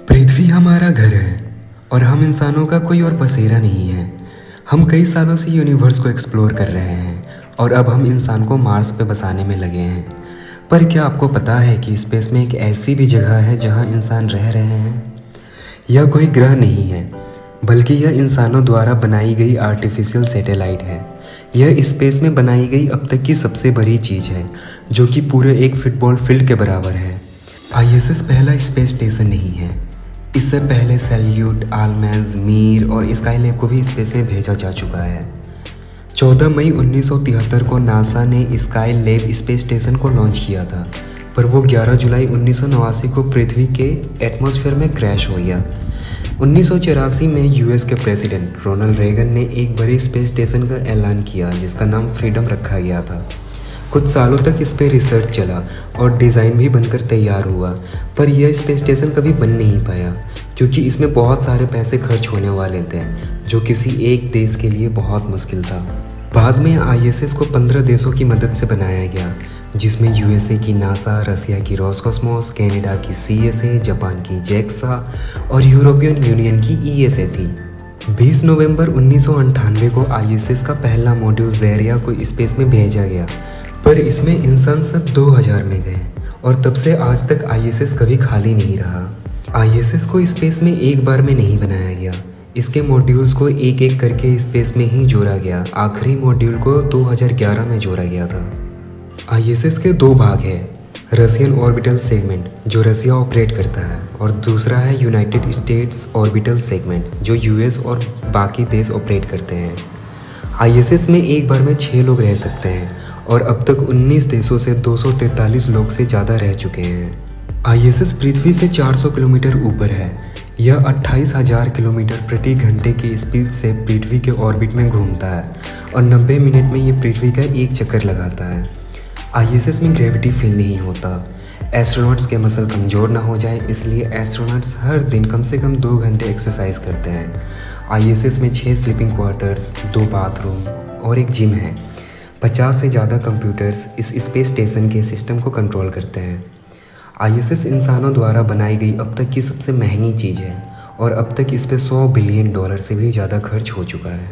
पृथ्वी हमारा घर है और हम इंसानों का कोई और बसेरा नहीं है। हम कई सालों से यूनिवर्स को एक्सप्लोर कर रहे हैं और अब हम इंसान को मार्स पे बसाने में लगे हैं। पर क्या आपको पता है कि स्पेस में एक ऐसी भी जगह है जहां इंसान रह रहे हैं? यह कोई ग्रह नहीं है, बल्कि यह इंसानों द्वारा बनाई गई आर्टिफिशियल सैटेलाइट है। यह स्पेस में बनाई गई अब तक की सबसे बड़ी चीज़ है, जो कि पूरे एक फुटबॉल फील्ड के बराबर है। आईएसएस पहला स्पेस स्टेशन नहीं है। इससे पहले सैल्यूट, आलमेज, मीर और स्काईलैब को भी स्पेस में भेजा जा चुका है। 14 मई 1973 को नासा ने स्काईलैब स्पेस स्टेशन को लॉन्च किया था, पर वो 11 जुलाई 1989 को पृथ्वी के एटमॉस्फेयर में क्रैश हो गया। 1984 में यूएस के प्रेसिडेंट रोनाल्ड रेगन ने एक बड़े स्पेस स्टेशन का ऐलान किया, जिसका नाम फ्रीडम रखा गया था। कुछ सालों तक इस पर रिसर्च चला और डिज़ाइन भी बनकर तैयार हुआ, पर यह स्पेस स्टेशन कभी बन नहीं पाया, क्योंकि इसमें बहुत सारे पैसे खर्च होने वाले थे, जो किसी एक देश के लिए बहुत मुश्किल था। बाद में आईएसएस को 15 देशों की मदद से बनाया गया, जिसमें यूएसए की नासा, रसिया की रोसकॉस्मोस, कनाडा की सीएसए, जापान की जेक्सा और यूरोपियन यूनियन की ईएसए थी। 20 नवंबर 1998 को आईएसएस का पहला मॉड्यूल ज़ेरिया को स्पेस में भेजा गया, पर इसमें इंसान सब 2000 में गए और तब से आज तक आईएसएस कभी खाली नहीं रहा। आईएसएस को स्पेस में एक बार में नहीं बनाया गया, इसके मॉड्यूल्स को एक एक करके स्पेस में ही जोड़ा गया। आखिरी मॉड्यूल को 2011 में जोड़ा गया था। आईएसएस के दो भाग हैं, रशियन ऑर्बिटल सेगमेंट जो रसिया ऑपरेट करता है, और दूसरा है यूनाइटेड स्टेट्स ऑर्बिटल सेगमेंट जो यूएस और बाकी देश ऑपरेट करते हैं। आईएसएस में एक बार में 6 लोग रह सकते हैं और अब तक 19 देशों से 243 लोग से ज़्यादा रह चुके हैं। आईएसएस पृथ्वी से 400 किलोमीटर ऊपर है। यह 28,000 किलोमीटर प्रति घंटे की स्पीड से पृथ्वी के ऑर्बिट में घूमता है और 90 मिनट में यह पृथ्वी का एक चक्कर लगाता है। आईएसएस में ग्रेविटी फील नहीं होता। एस्ट्रोनॉट्स के मसल कमज़ोर ना हो जाए, इसलिए एस्ट्रोनॉट्स हर दिन कम से कम 2 घंटे एक्सरसाइज करते हैं। आईएसएस में 6 स्लीपिंग क्वार्टर्स, 2 बाथरूम और एक जिम है। 50 से ज़्यादा कंप्यूटर्स इस स्पेस स्टेशन के सिस्टम को कंट्रोल करते हैं। आईएसएस इंसानों द्वारा बनाई गई अब तक की सबसे महंगी चीज़ है और अब तक इस पे $100 बिलियन से भी ज़्यादा खर्च हो चुका है।